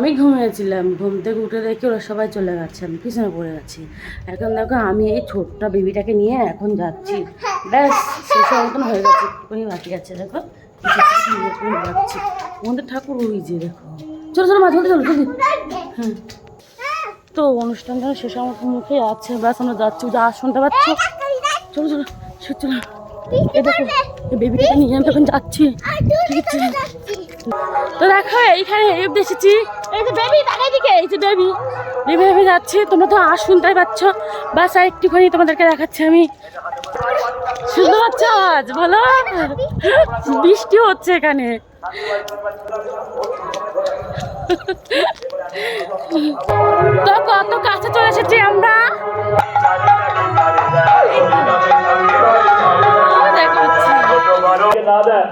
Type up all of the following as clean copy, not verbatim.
আমি ঘুমিয়েছিলাম, ঘুম থেকে উঠে দেখি ওরা সবাই চলে গেছে, আমি পিছনে পড়ে গেছি। এখন দেখো আমি এই ছোট্ট বেবিটাকে নিয়ে এখন যাচ্ছি, ব্যাস শেষের মতন হয়ে গেছে, একটুখানি বাকি আছে। দেখো যাচ্ছি, আমাদের ঠাকুর ওই যে দেখো। চলো চলো মা, জলদি চলো জলদি। হ্যাঁ, তো অনুষ্ঠানটা শেষ আমার মুখে আছে, ব্যাস আমরা যাচ্ছি। যা শুনতে পাচ্ছ, চলো চলো চলো। এই দেখো এই বেবিটাকে নিয়ে আমি তখন যাচ্ছি, ঠিক আছে? তো দেখো এইখানে এসেছি, এই যে বেবি, তার এদিকে এই যে বেবি বেবি যাচ্ছে। তোমরা তো শুনতেই পাচ্ছ, বাস আর একটুখানি তোমাদেরকে দেখাচ্ছি আমি। শুনতে পাচ্ছ আওয়াজ? বলো, বৃষ্টি হচ্ছে এখানে। তো কত কাছে চলে এসেছি আমরা,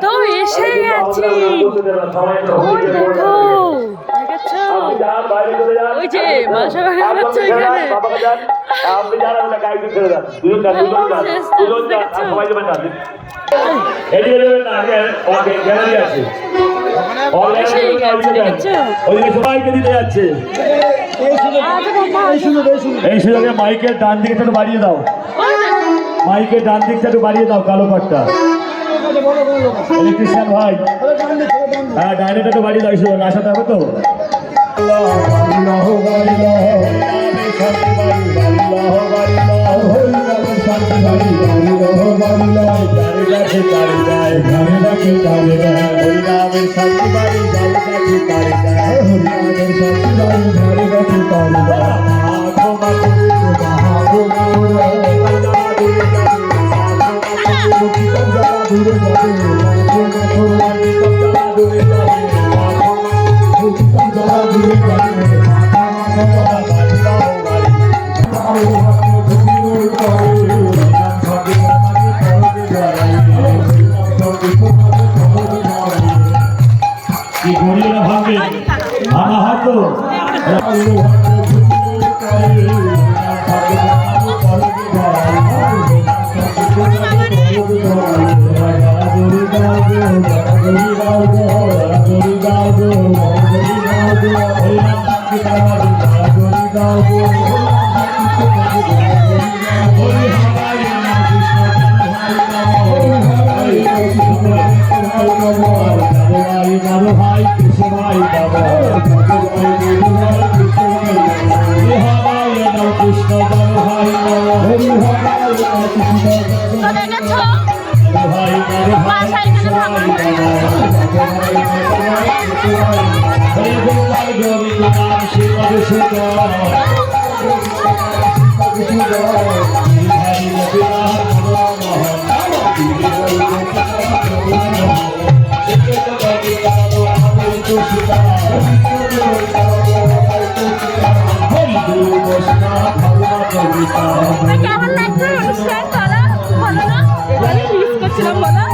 তো এসে গেছি। দেখো দেখেছো ওই যে মাসা হচ্ছে এখানে। সবাইকে দিতে যাচ্ছে এই সুযোগে মাইকের ডান দিকটা একটু বাড়িয়ে দাও, মাইকের ডান দিকটা একটু বাড়িয়ে দাও, কালো পাটটা। ইলেকট্রিশিয়ান ভাই, হ্যাঁ ডাইনেটা একটু বাড়িয়ে দাও, এই সুযোগ আসাতে হবে তো। কেমন লাগছে অনুষ্ঠান? ভালো না? মিস করছিলাম বলো।